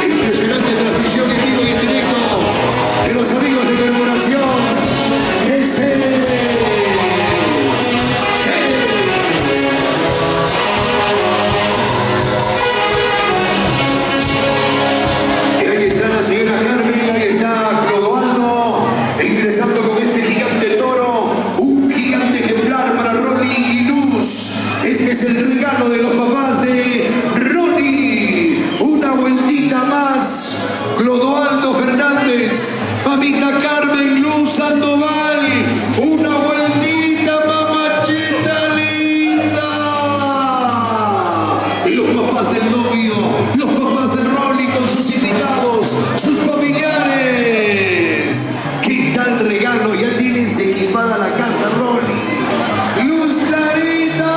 Impresionante transmisión en vivo y en directo de los amigos de Corporación. Y ahí está la señora Carmen, ahí está Clodoaldo, ingresando con este gigante toro, un gigante ejemplar para Ronnie y Luz. Este es el regalo de los papás de Ronnie. Una vueltita más, Clodoaldo Fernández, mamita Carmen Luz Sandoval, una vueltita, mamachita linda. Los papás del novio, los papás de Ronnie con sus invitados, sus familiares. ¿Qué tal regalo? Ya tienes equipada la casa, Ronnie. Luz Clarita.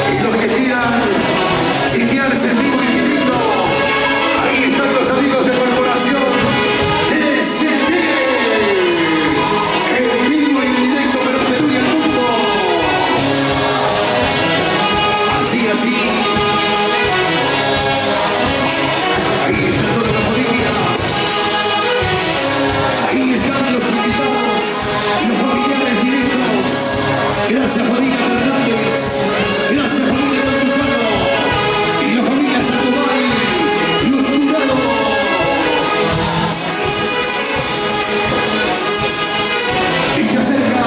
Y los que quieran sitiarse en vivo y en directo, ahí están los amigos de Corporación TCT, en vivo y en directo para Perú y el mundo. Así. Ahí está toda la familia. Ahí están los invitados, los familiares directos. Gracias, familia Fernández. Gracias, familia Mantujano. Y la familia Sandoval. Los Jurados. Y se acerca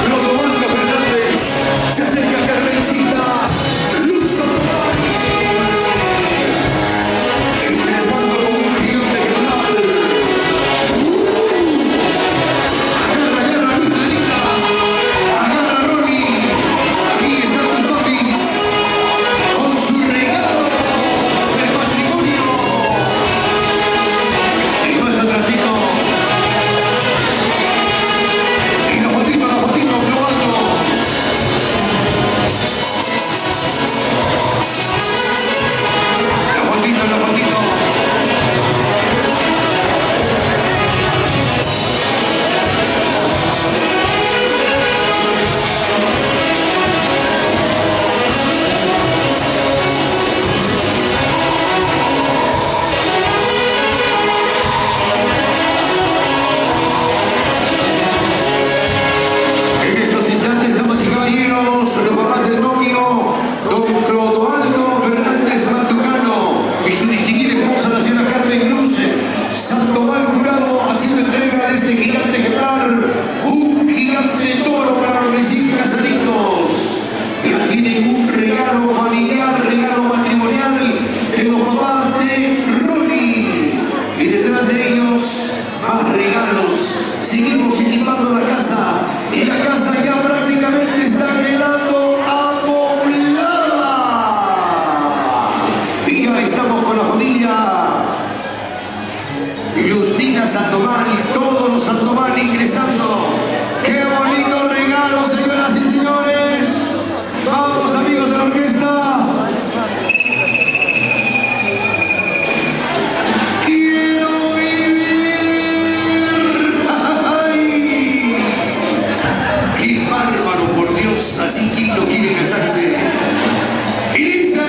Clodoaldo Fernández. Se acerca Carmencita. Luz Sandoval. Empezando con un gigante ejemplar. Agarra, Luz Clarita. Agarra, Ronnie. Aquí están los papis con su regalo del matrimonio. Y más atrásito. Y la fotito, Clodoaldo. La fotito. En estos instantes, damas y caballeros, los papás del novio, don Clodoaldo Fernández Mantujano y su distinguida esposa, la señora Carmen Luz Sandoval Jurado, haciendo entrega de este gigante ejemplar, un gigante toro para los recién casaditos. Ya tienen un regalo familiar, regalo matrimonial de los papás de Ronnie. Y detrás de ellos, más regalos. Seguimos equipando la casa. Y la casa ya prácticamente está quedando amoblada. Y ya estamos con la familia Luznina Sandoval, todos los Sandoval ingresando. ¡Qué bonito regalo, señoras y señores! Vamos, amigos de la orquesta. ¡Quiero vivir! ¡Ay! ¡Qué bárbaro, por Dios! Así, ¿quién no quiere casarse? Y dice...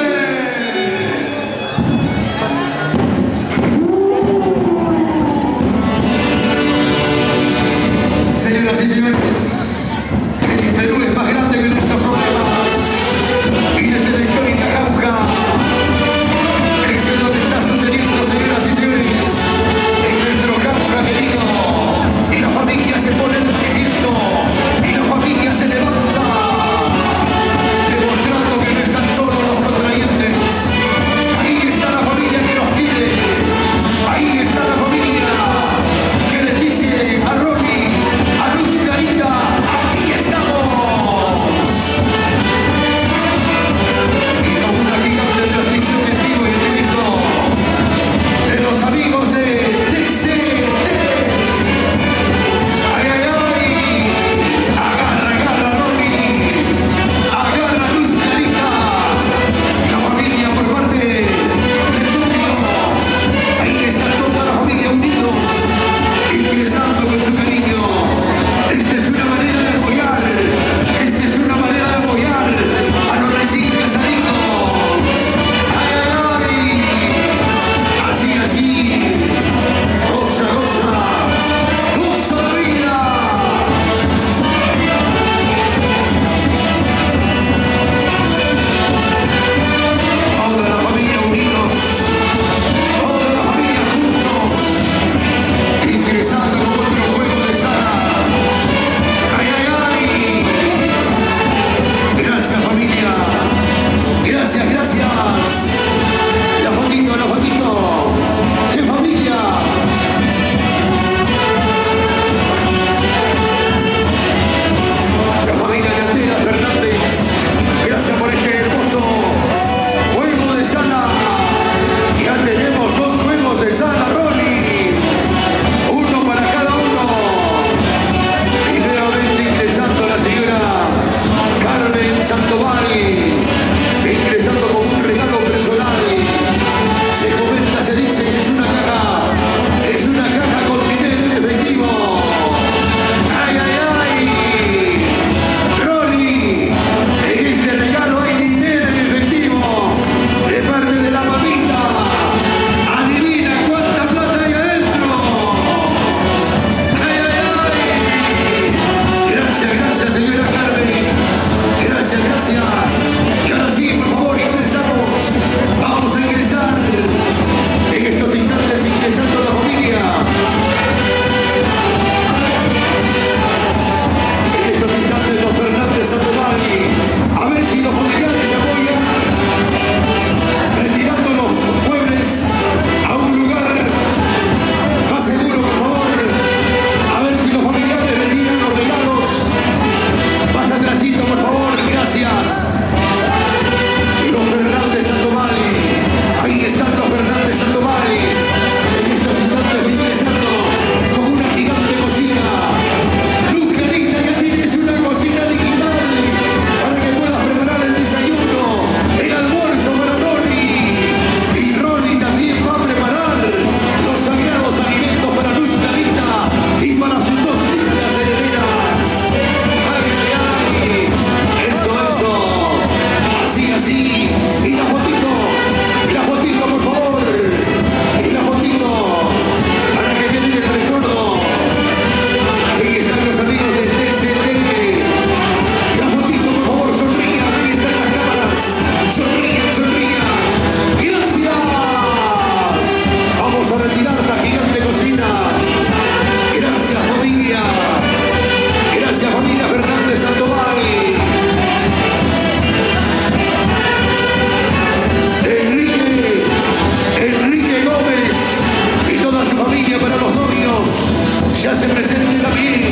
se hace presente también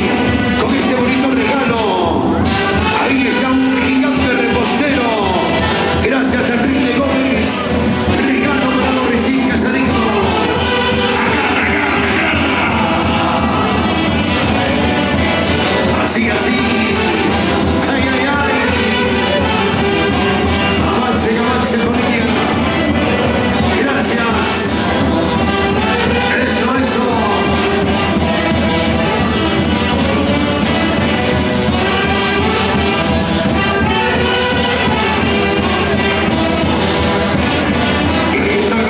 con este bonito regalo. Ahí está un gigante repostero. Gracias a Enrique Gómez. Regalo para los recién casaditos. Agarra, agarra, agarra. Así, así. Ay, ay, ay. Avance, avance, familia. Gracias. Eso, eso.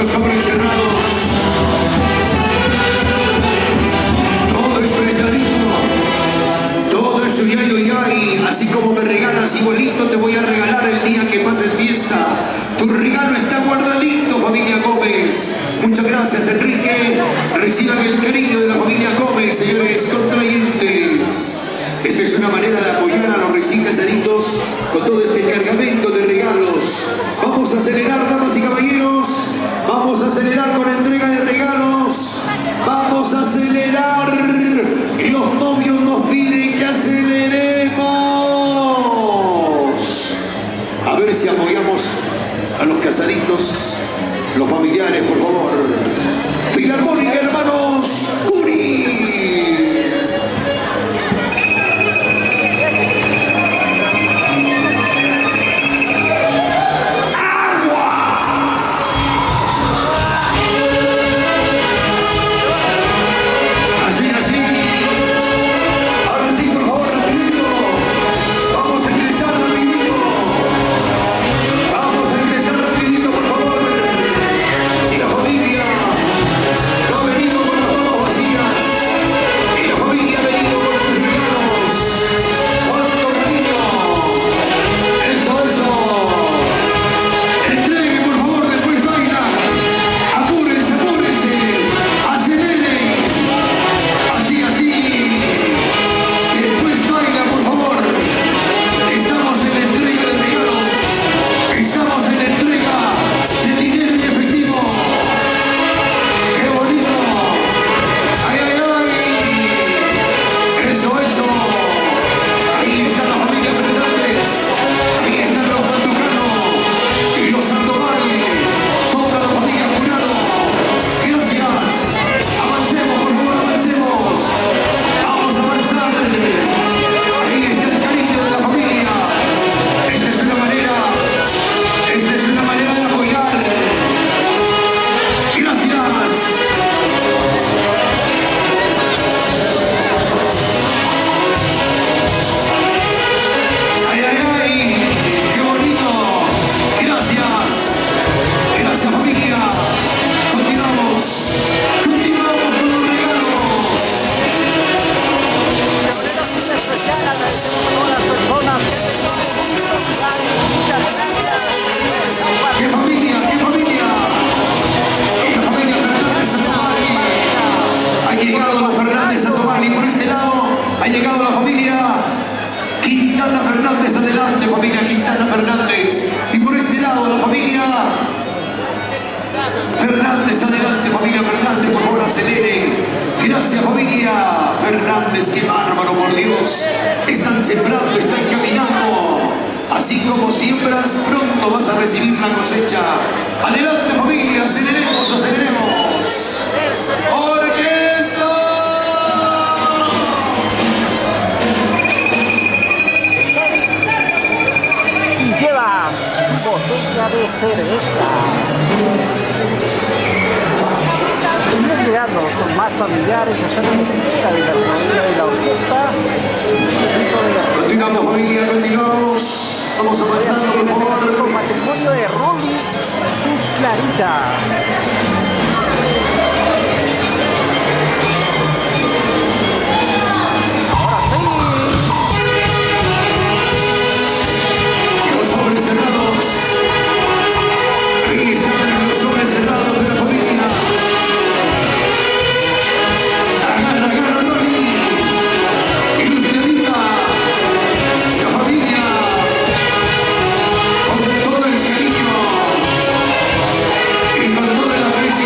Sobres cerrados, todo es prestadito, todo es yayo yay, así como me regalas igualito te voy a regalar el día que pases fiesta. Tu regalo está guardadito, familia Gómez. Muchas gracias, Enrique. Reciban el cariño de la familia Gómez, señores contrayentes. Esta es una manera de apoyar a los recién casaditos con todo este cargamento de regalos. Vamos a acelerar, damas y caballeros. Vamos a acelerar con entrega de regalos. Vamos a acelerar. Y los novios nos piden que aceleremos. A ver si apoyamos a los casaditos, los familiares, por favor. Filarmónica, hermanos. Curi. Con todo el cariño y con toda la felicidad.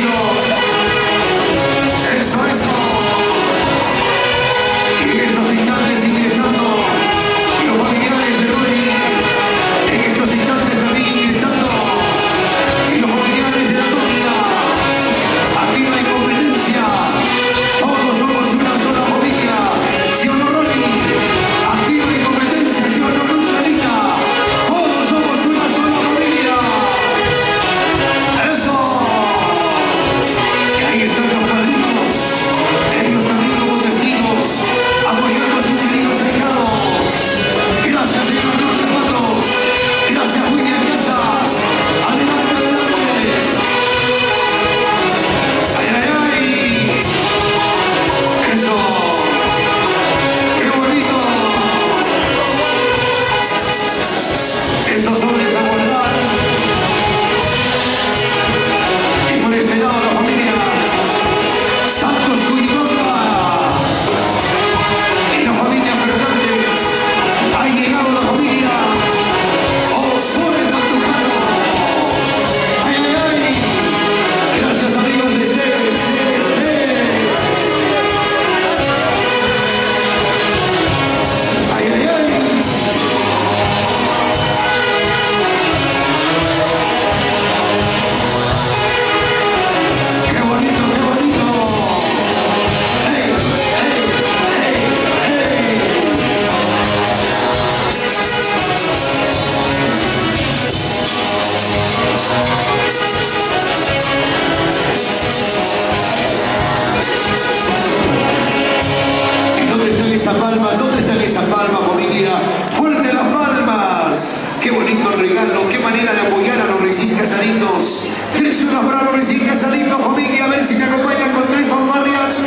palmas, ¿dónde están esas palmas, familia? ¡Fuerte las palmas! ¡Qué bonito regalo! ¡Qué manera de apoyar a los recién casaditos! 3 horas para los recién casaditos, familia, a ver si me acompañan con 3 fanfarrias.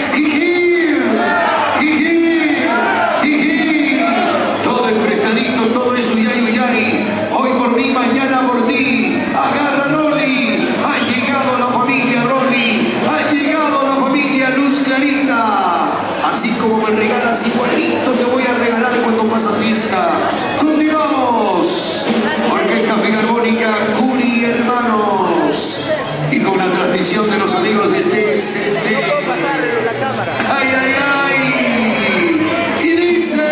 Todo es prestadito, todo es uyari. Hoy por mí, mañana por ti. Agarra, Rolly. Ha llegado la familia Rolly. Ha llegado la familia Luz Clarita. Así como me regalas igualito, te voy a regalar cuando pasa fiesta. Continuamos. Orquesta Filarmónica Curi Hermanos. Y con la transmisión de los amigos de TST. No puedo pasar la cámara. ¡Ay, ay, ay! Y dice...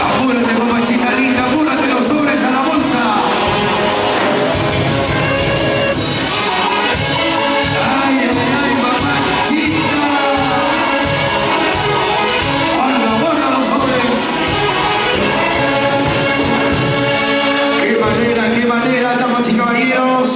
Apúrate, mamachita linda, apúrate los sobres a la bolsa. Ay, ay, ay, mamachita. Guarda los sobres. Qué manera, damas y caballeros.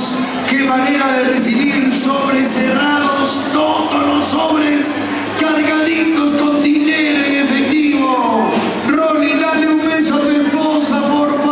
Qué manera de recibir sobres cerrados, todos los sobres cargaditos con dinero en efectivo. Rolly, dale un beso a tu esposa, por favor.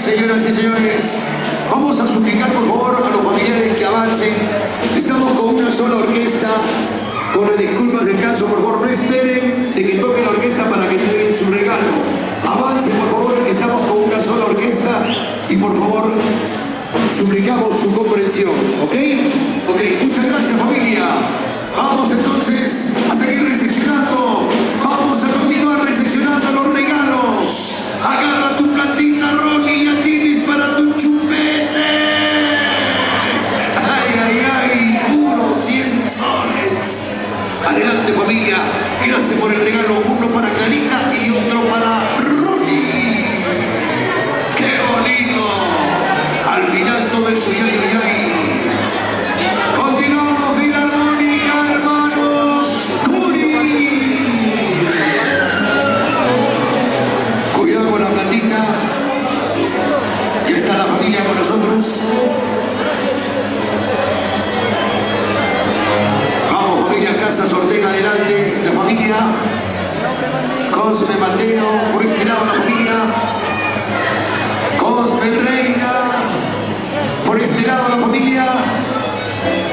señoras y señores, vamos a suplicar por favor a los familiares que avancen. Estamos con una sola orquesta. Con las disculpas del caso, por favor, no esperen de que toque la orquesta para que entreguen su regalo. Avancen, por favor, estamos con una sola orquesta y por favor, suplicamos su comprensión, ¿ok? Ok, muchas gracias familia. Vamos entonces a seguir recepcionando. Vamos a continuar recepcionando los regalos. Agarra tu platita, Ronnie, y atinis para tu chupete. Ay, ay, ay, puro 100 soles. Adelante familia, gracias por el regalo. Uno para Clarita y otro para Ronnie. ¡Qué bonito! Al final todo eso, ya, ya. Continuamos, Filarmónica, hermanos. Curi. Cuidado con la platita. Ya está la familia con nosotros. Vamos, familia Casas Ortega, adelante. La familia Cosme Mateo, por este lado la familia Cosme Reina, por este lado la familia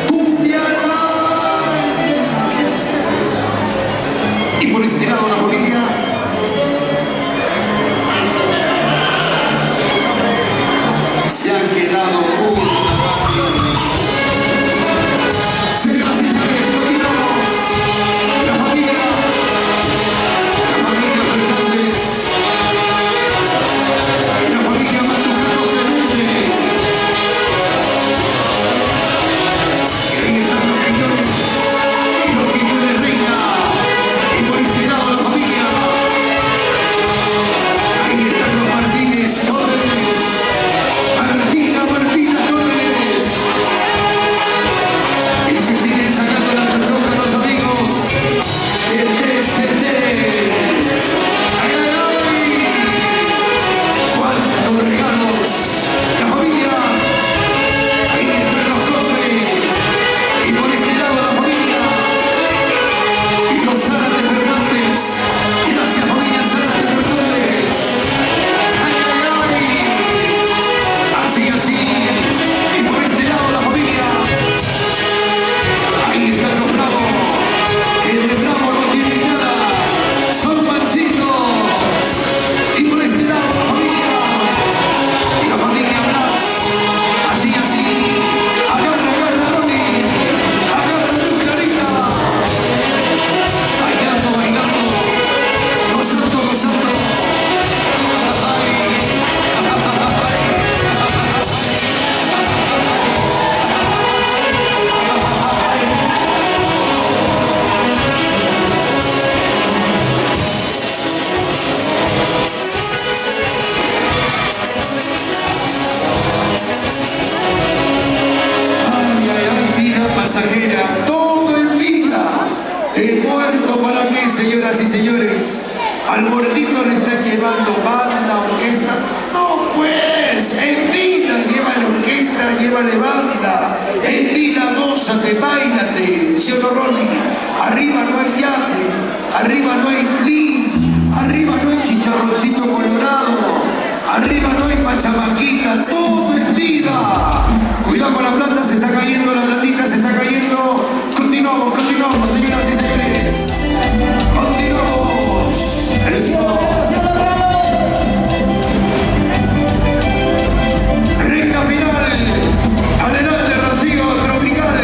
Tumbiana, y por este lado la familia se han quedado muy... Señoras y señores, continuamos. La familia Fernández, la familia Matucano Fernández. Y ahí están los Quiñones y los Quiñones Reina. Y por este lado la familia. Ahí están los Martínez Torres. Martina Torres. Y se siguen sacando la chochoca los amigos. ¡Ay, ay, ay! ¡Cuántos regalos! La familia. Ahí están los Cosme. Y por este lado la familia. Y los Zárate Fernández. Gracias familia Zárate Fernández. ¡Ay, ay, ay! Así, así. Y por este lado la familia. Ahí están los bravos. El de bravo no tiene nada. Son pancitos. Y por este lado la familia. Y la familia Blas. Así, así. Agarra, agarra, Ronnie. Agarra tu Clarita. Bailando, bailando. Gozando, gozando. Ay, ay, ay, vida pasajera, todo en vida. El muerto para qué, señoras y señores. Al muertito le están llevando banda, orquesta. No pues, en vida llévale orquesta, llévale banda. En vida gózate, báilate, ¿sí o no, Ronnie? Arriba no hay llave, arriba no hay plin, arriba no hay chicharroncito colorado, arriba no hay pachamaquita, todo es vida. Cuidado con la planta, se está cayendo, la plantita se está cayendo. Continuamos, continuamos, señoras y señores. Continuamos. Eso. Recta final. Adelante, Rocío Tropical.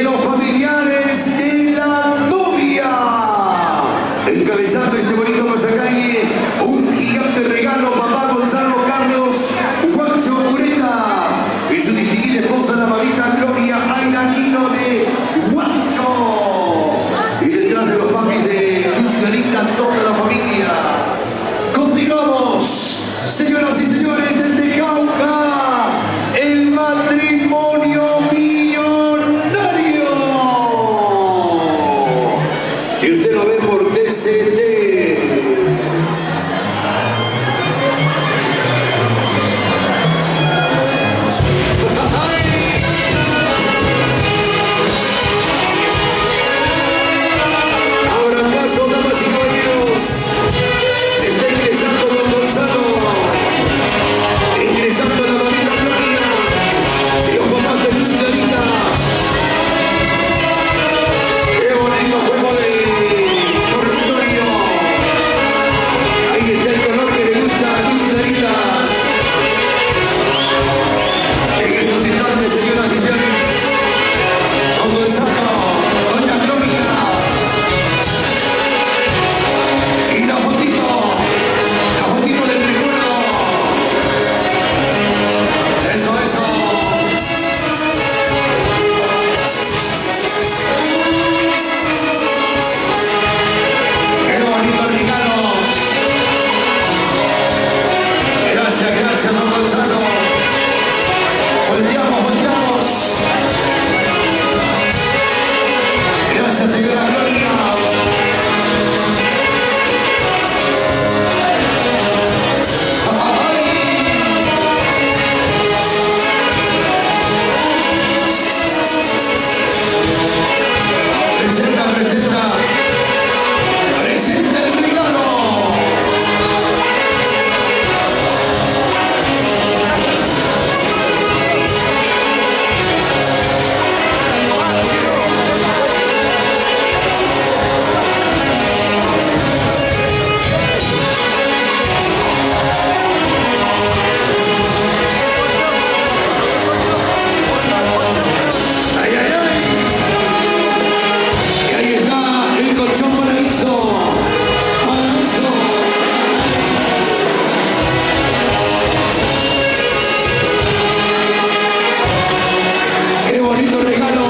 de los familiares de la novia. Encabezando este bonito pasacalle, un gigante regalo, papá Gonzalo Carlos Guacho Ureta y su distinguida esposa, la mamita Gloria Aira Aquino de Guacho. Y detrás de los papis de Luz Clarita, toda la familia. Continuamos, señoras y señores, desde Cauca, el matrimonio millonario. Y usted lo ve por TCT. Abran paso, damas y caballeros. Está ingresando don Gonzalo. Ingresando la mamita Gloria. Y los papás de Luz Clarita. Qué bonito juego de dormitorio. Ahí está el color que le gusta a Luz Clarita. En estos instantes, señoras y señores, don Gonzalo, doña Gloria. Y la fotito del recuerdo. Eso, eso. Qué bonito regalo. Gracias, gracias, don Gonzalo. Volteamos, volteamos. Gracias, señora Gloria. Presenta, presenta. Presenta el regalo. Ay, ay, ay. Y ahí está el colchón paraíso. Paraíso. Qué bonito regalo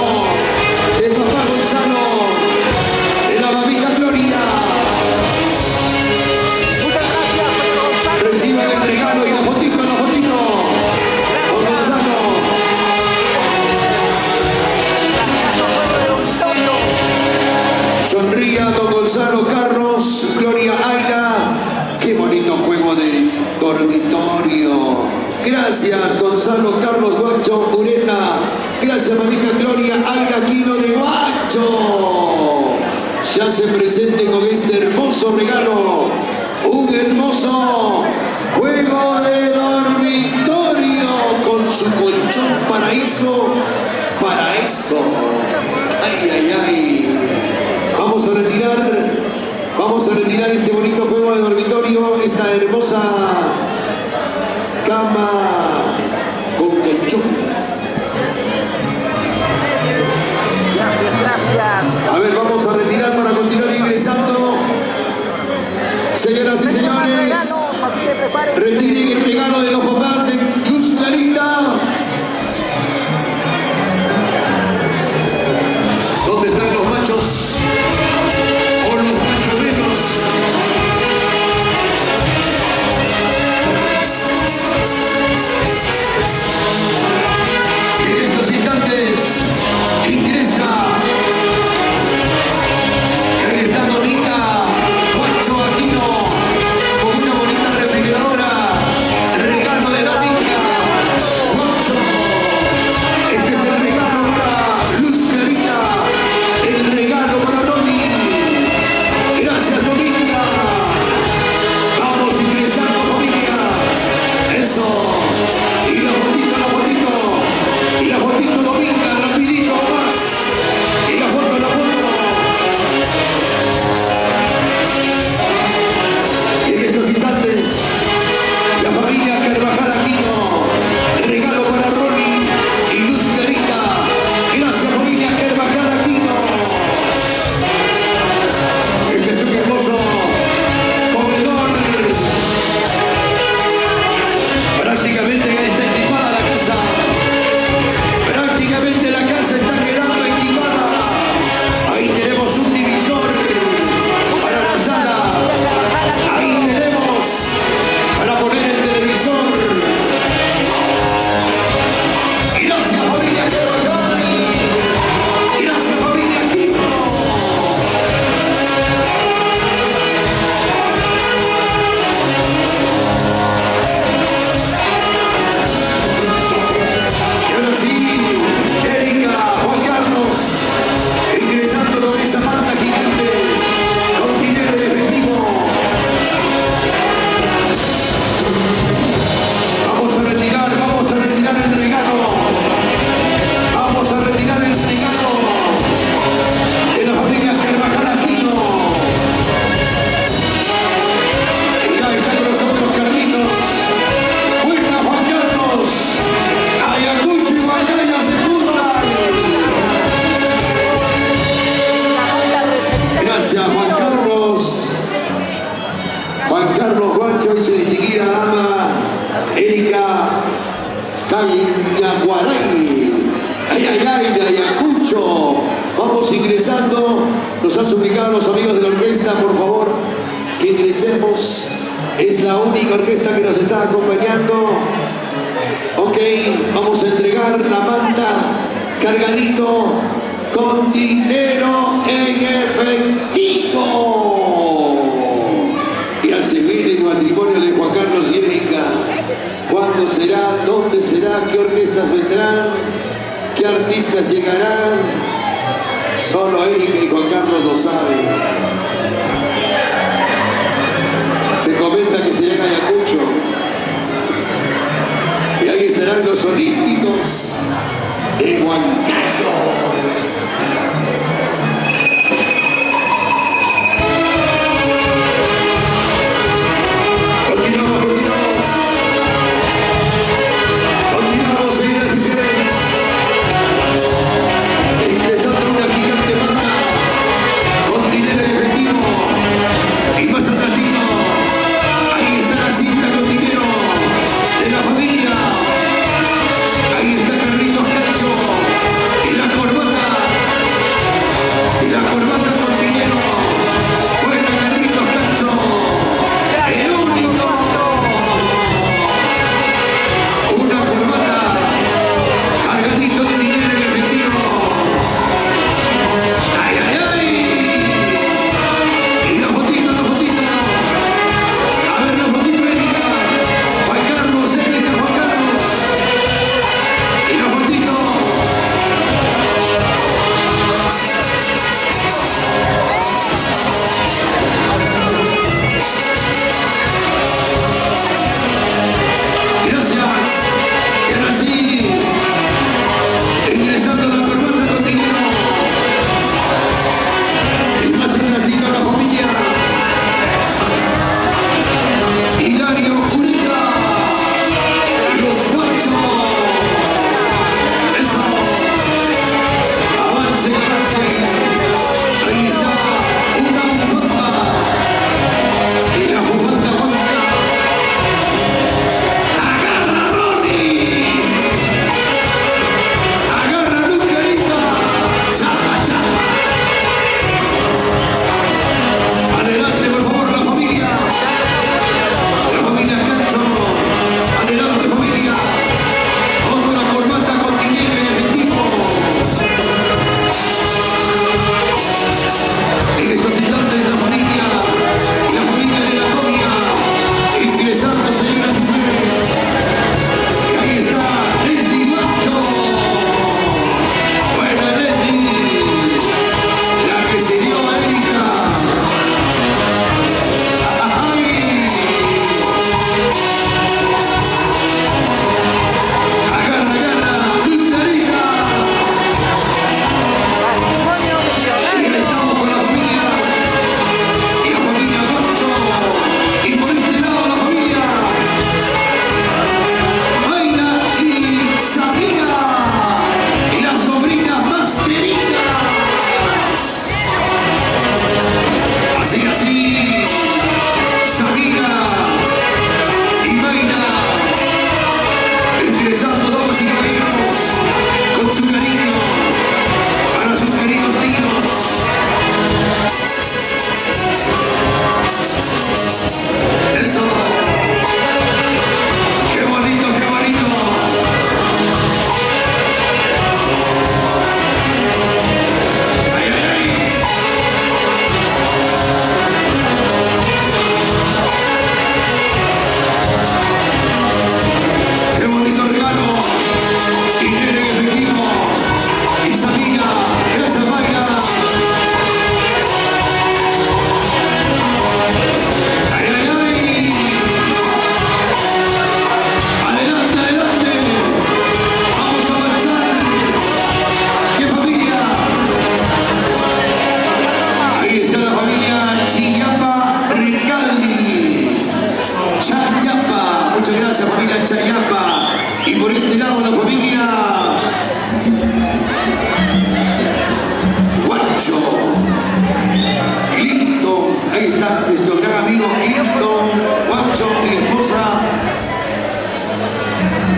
de papá Gonzalo, de la mamita Gloria. Muchas gracias, señor Gonzalo. Reciban el regalo y la fotito, la fotito. Don Gonzalo. Sonría don Gonzalo Carlos, Gloria Aira. Qué bonito juego de dormitorio. Gracias, Gonzalo Carlos Guacho Ureta. Gracias, mamita Gloria Aira Aquino de Guacho. Ya se presente con este hermoso regalo. Un hermoso juego de dormitorio con su colchón paraíso. Paraíso. Ay, ay, ay. Vamos a retirar este bonito juego de dormitorio, esta hermosa cama con colchón. Gracias, gracias. A ver, vamos a retirar para continuar ingresando. Señoras y señores, retiren el regalo de los papás de Luz Clarita. ¿Dónde están los machos? O los machoneros. Ayaguaray. Ay, ay, ay, de Ayacucho. Vamos ingresando. Nos han suplicado los amigos de la orquesta, por favor, que ingresemos. Es la única orquesta que nos está acompañando. Ok, vamos a entregar la manta cargadito con dinero en efectivo. Y al seguir el matrimonio de Juan Carlos y Erika, ¿cuándo será? ¿Dónde será? ¿Qué orquestas vendrán? ¿Qué artistas llegarán? Solo Erika y Juan Carlos lo saben. Se comenta que será en Ayacucho. Y ahí estarán los olímpicos de Huancayo.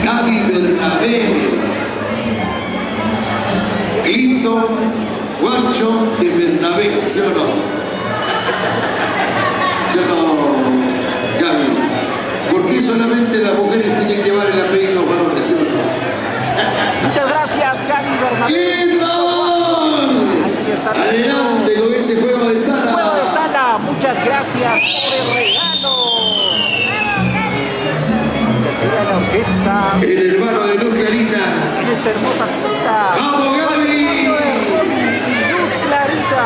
Gaby Bernal. Guacho de Bernabé, ¿sí o no? ¿Sí o no, Gaby? ¿Por qué solamente las mujeres tienen que llevar el apellido y los varones, sí o no? Muchas gracias, Gaby Bernabé. ¡Lindo! Adelante con ese juego de sala. Juego de sala, muchas gracias por el regalo. Que siga la orquesta El hermano de Luz Clarita. en esta hermosa fiesta. ¡Vamos, Gaby! Luz Clarita.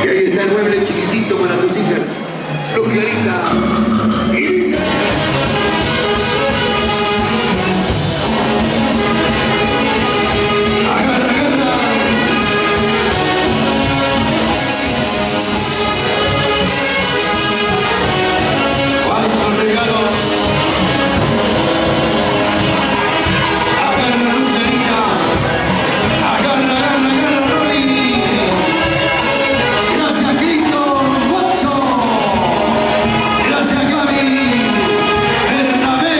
Y ahí está el mueble chiquitito para tus hijas. Luz Clarita. Y dice... Agarra, agarra. ¡Cuántos regalos! Agarra, Luz Clarita. Agarra, agarra, agarra, Ronnie. Gracias, Cristo. Guacho. Gracias, Gaby. Bernabé.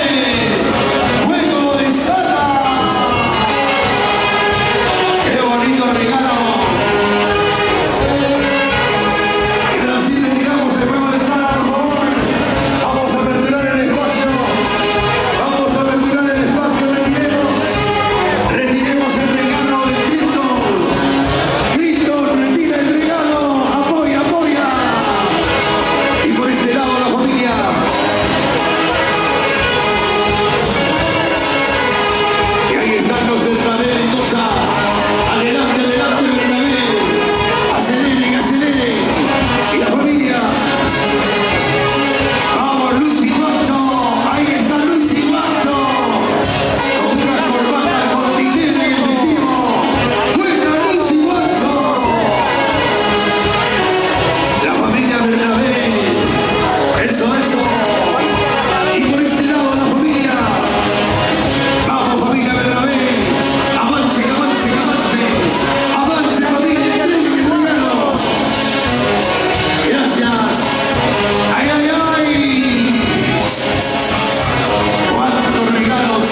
Juego de sala. ¡Qué bonito regalo! Y ahora sí retiramos el juego de sala, por favor. Vamos a aperturar el espacio. Vamos a aperturar el espacio. Retiremos. Retiremos el regalo de Cristo. Cristo retira el regalo. Apoya, apoya. Y por este lado la familia. Y ahí están los Bernabé Mendoza. Adelante, adelante, Bernabé. Aceleren, aceleren. Y la familia. Vamos, Luz y Guacho. Ahí está Luz y Guacho. Con una corbata de cortinete y efectivo. ¡Buena Luz y Guacho! La familia Bernabé. Eso, eso. Y por este lado la familia. Vamos, familia Bernabé. Avance, avance, avance. Avance, familia. Entreguen el regalo. Gracias. ¡Ay, ay, ay! ¡Cuántos regalos!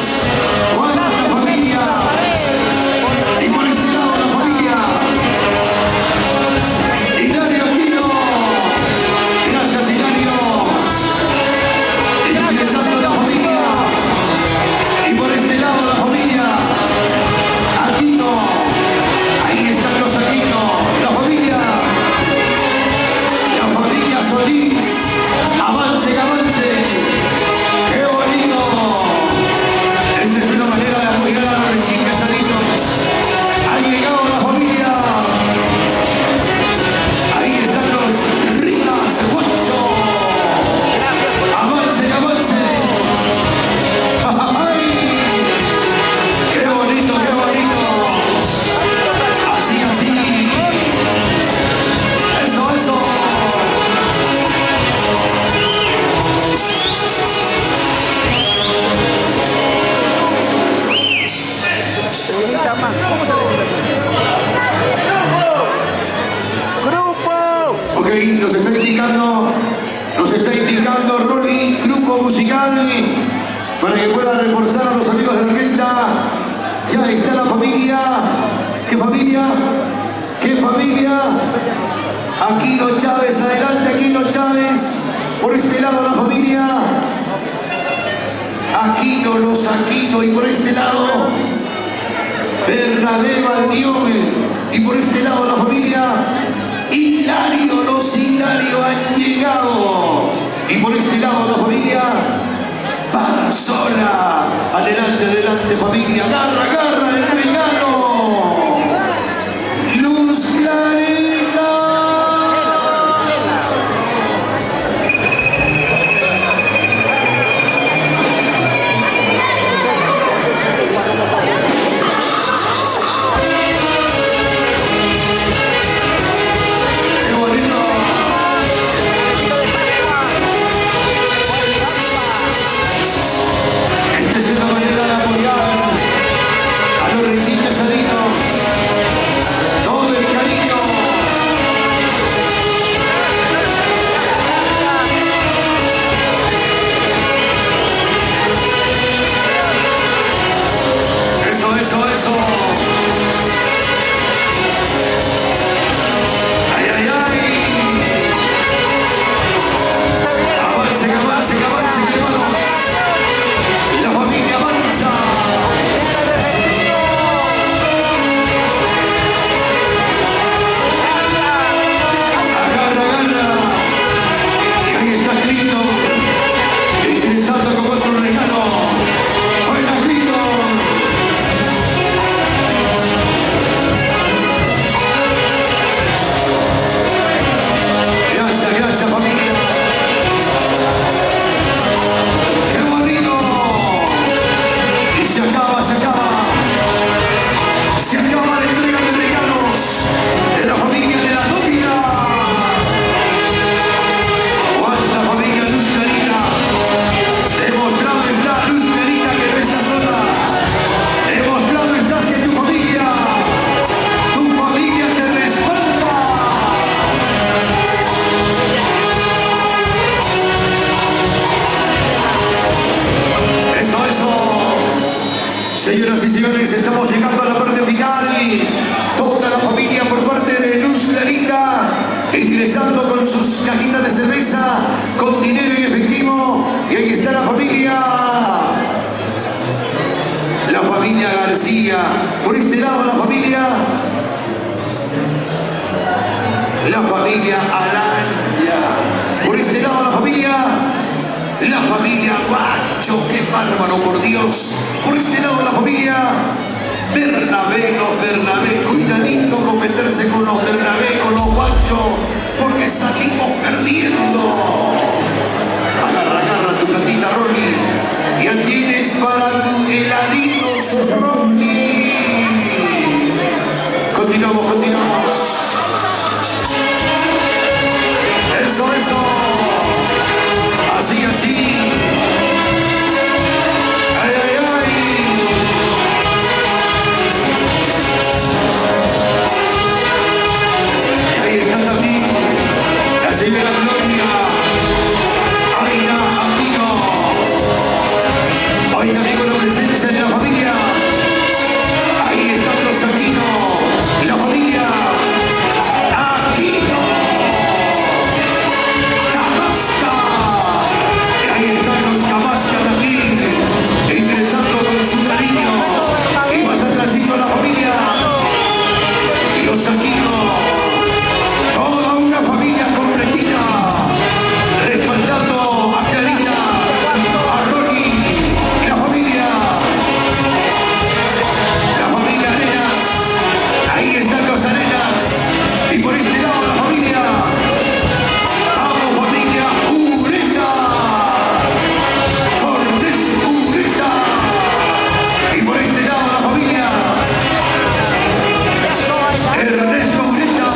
¡Cuánta familia! Y por este lado la familia. Hilario Aquino. Gracias, Hilario. Ingresando la familia. Y por este lado la familia. Aquino. Ahí están los Aquino. La familia. La familia Solís. Avance, avance. ¡Qué bonito! Esta es una manera de apoyar a los recién casaditos. Ha llegado la familia. Ahí están los Rivas Guacho. Avance, avance. ¡Ay! ¡Qué bonito, qué bonito! Así, así. Eso, eso. Señorita más, ¿cómo se le ¡Grupo! Ok, nos está indicando Ronnie, grupo musical, para que pueda reforzar a los amigos de la orquesta. Ya está la familia. ¿Qué familia? ¿Qué familia? Aquino Chávez, adelante Aquino Chávez. Por este lado la familia. Aquino, los Aquino, y por este lado Bernabé Valdiome. Y por este lado la familia Hilario, los Hilario han llegado. Y por este lado la familia Barzola. Adelante, adelante familia. Agarra, agarra el regalo. Luz Clarita. Qué bonito. Esta es una manera de apoyar a los llegando a la parte final. Toda la familia por parte de Luz Clarita, ingresando con sus cajitas de cerveza, con dinero y efectivo. Y ahí está la familia. La familia García. Por este lado la familia Araya. Por este lado la familia Guacho. ¡Qué bárbaro, por Dios! Por este lado la familia Bernabé. Cuidadito con meterse con los Bernabé, con los Guachos, porque salimos perdiendo. Agarra tu platita, Ronnie. Ya tienes para tu heladito, Ronnie. Continuamos. Eso. Así. Ay. Ahí está también la señora Gloria. Aina amigo, la presencia de la familia. Ahí están los Aquino, la familia Aquino. Camasca. Ahí están los Camasca también, ingresando con su cariño. Y más atrásito la familia y los Aquino. Toda una familia completita, respaldando a Clarita, a Ronnie y la familia Arenas. Ahí están los Arenas. Y por este lado la familia, vamos familia Ureta, Cortés Ureta. Y por este lado la familia Ernesto Ureta,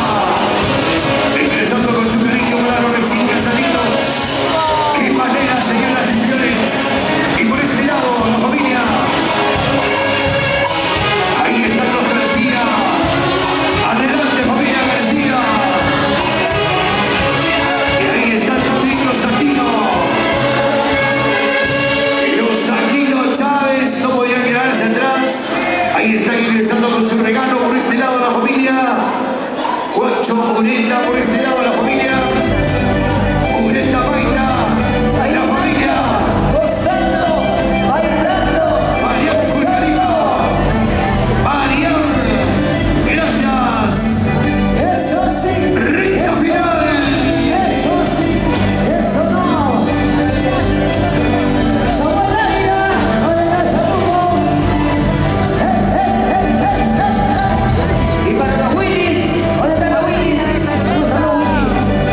ingresando con su cariño claro, recién casaditos. ¡Qué manera, señoras y señores! Y por este lado la familia, ahí están los García. Adelante familia García. Y ahí están también los Aquino. Los Aquino Chávez no podían quedarse atrás. Ahí están ingresando con su regalo. Por este lado la familia Guacho Ureta. Por este lado la familia Ureta Baita. La familia Mariano Fulgarino. Mariano, gracias. Recta final. Y para los Willis, ¿dónde están los Willis? Un saludo, Willy.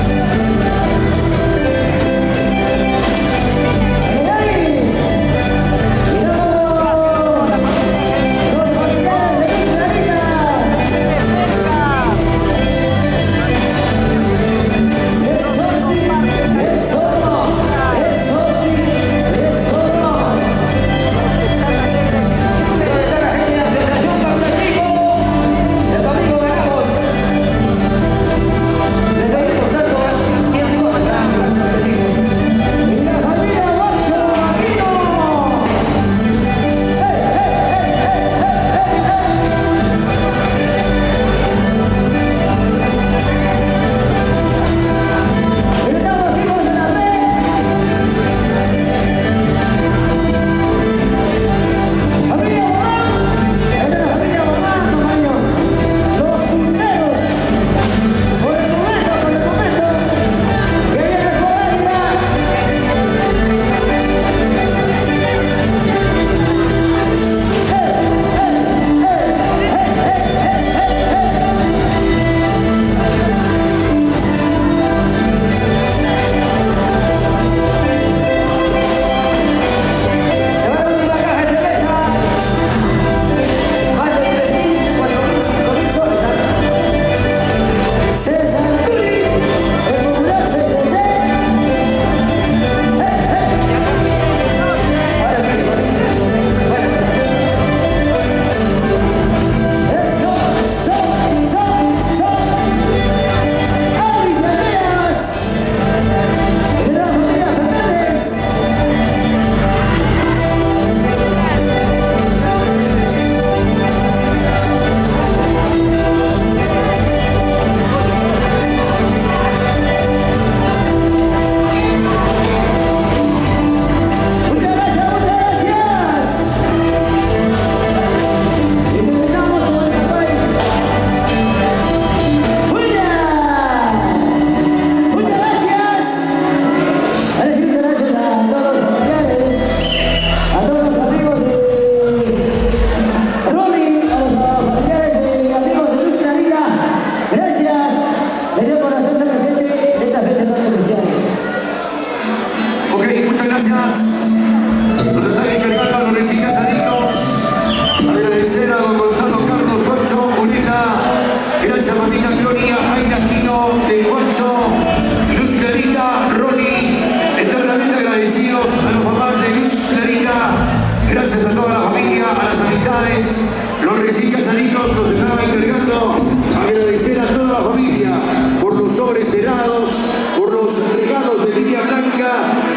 Gracias a toda la familia, a las amistades, los recién casaditos nos estaba encargando. Agradecer a toda la familia por los sobres cerrados, por los regalos de línea blanca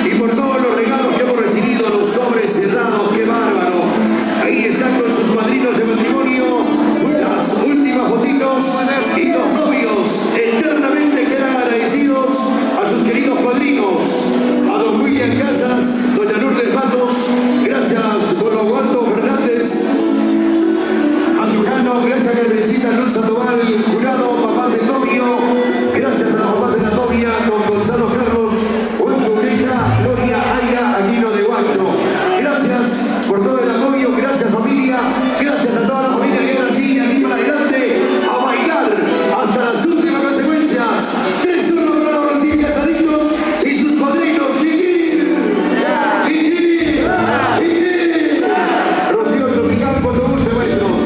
y por todos los regalos que hemos recibido, los sobres cerrados. ¡Qué bárbaro! Ahí están con sus padrinos de matrimonio, las últimas fotitos y los novios eternamente quedan agradecidos a sus queridos padrinos, a don William Casas, doña Lourdes Matos, gracias por los Guantos Fernández, Andujano, gracias Carmencita, Luz Sandoval, Jurado, papás del novio, gracias a los papás de la novia, don Gonzalo Carlos, Guancho Greta, Gloria Aira, Aquino de Guancho. Gracias por todo el apoyo, gracias familia, gracias a toda la familia que ahora sigue aquí para adelante a bailar hasta las últimas consecuencias. 3-1 para los recién casaditos y sus padrinos. Rocío Tropical, cuando guste, maestros.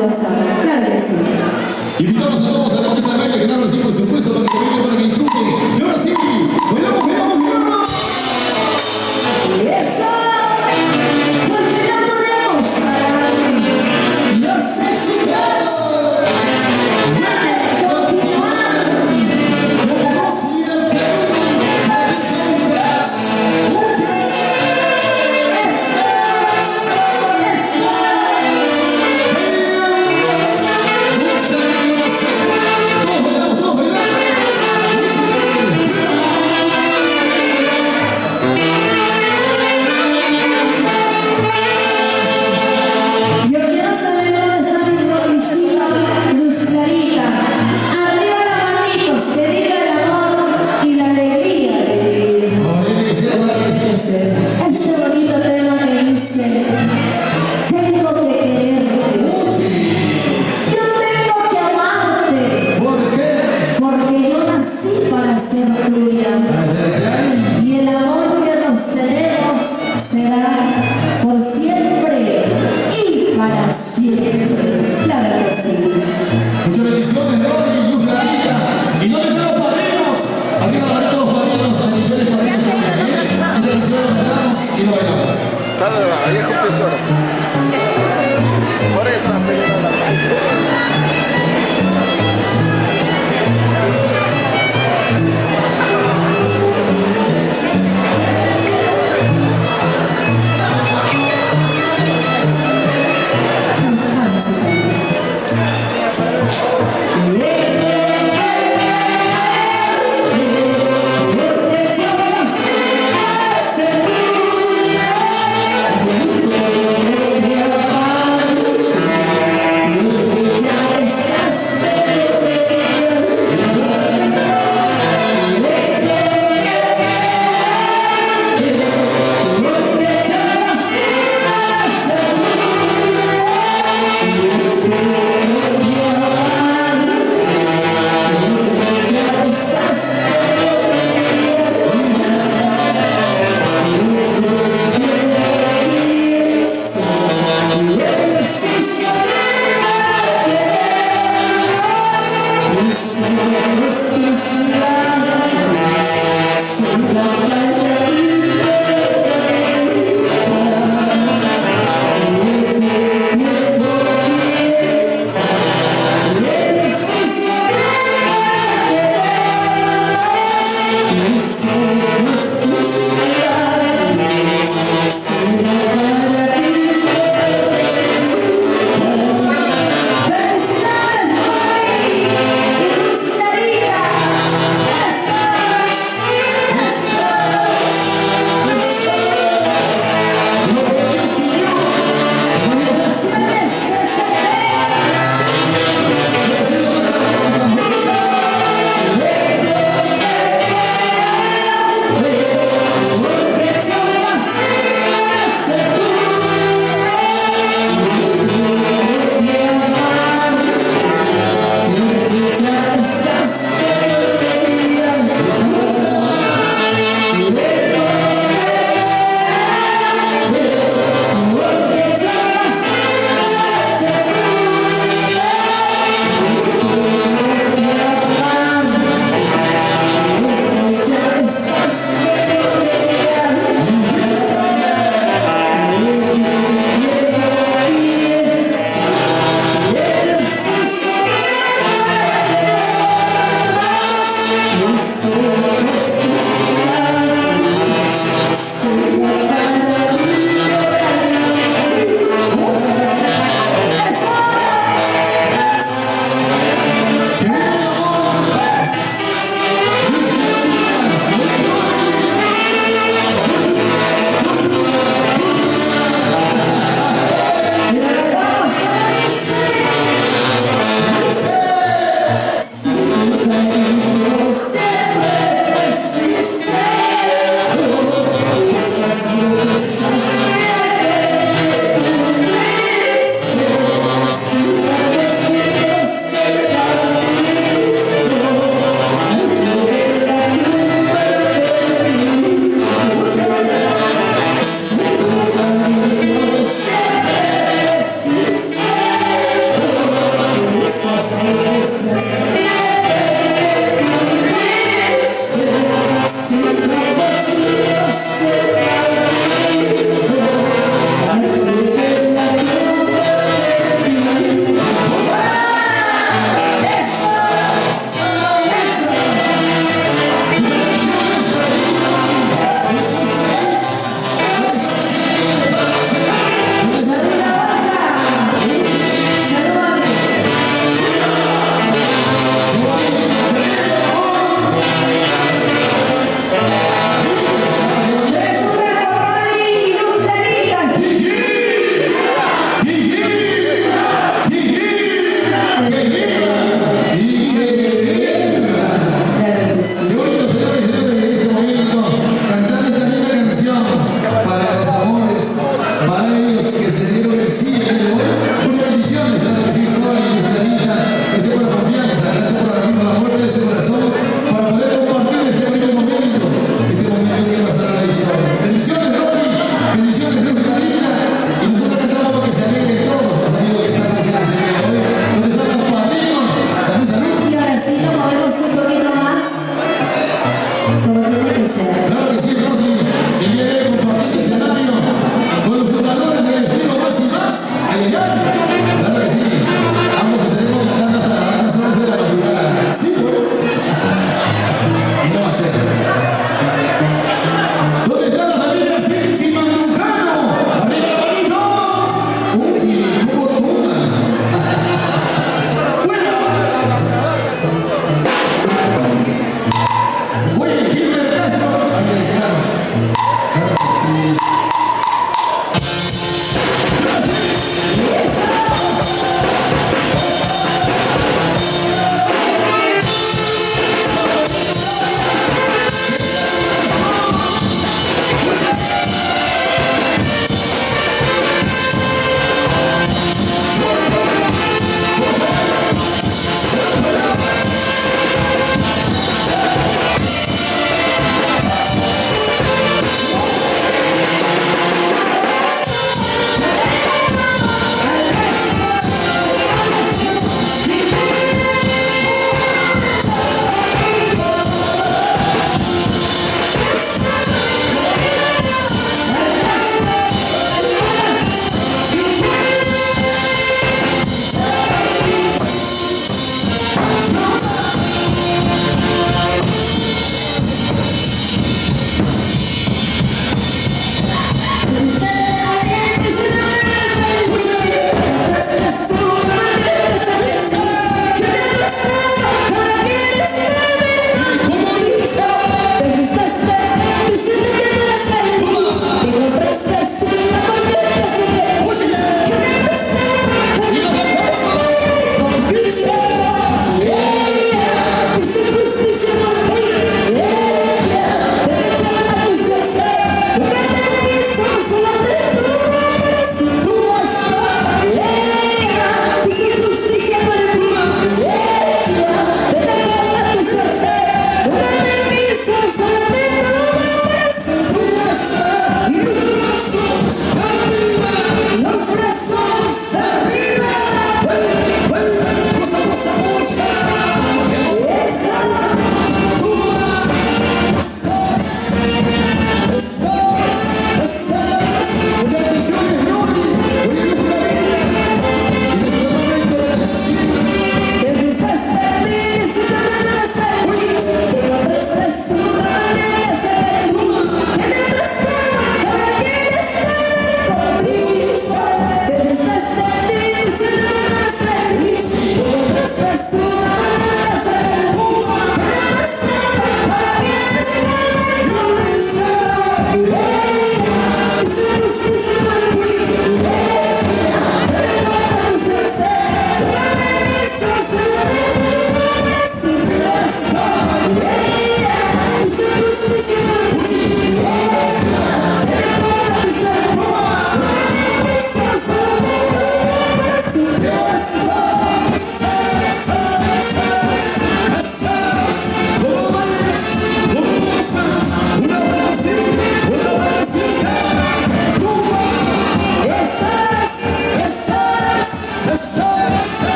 gastosa. Claro que sí. Invitamos a todos a la pista de baile, claro, sí, por supuesto, para que vengan, para que disfruten. Y ahora sí, bailamos, bailamos, bailamos. Eso, porque no podemos parar. Los éxitos deben continuar.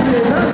dance,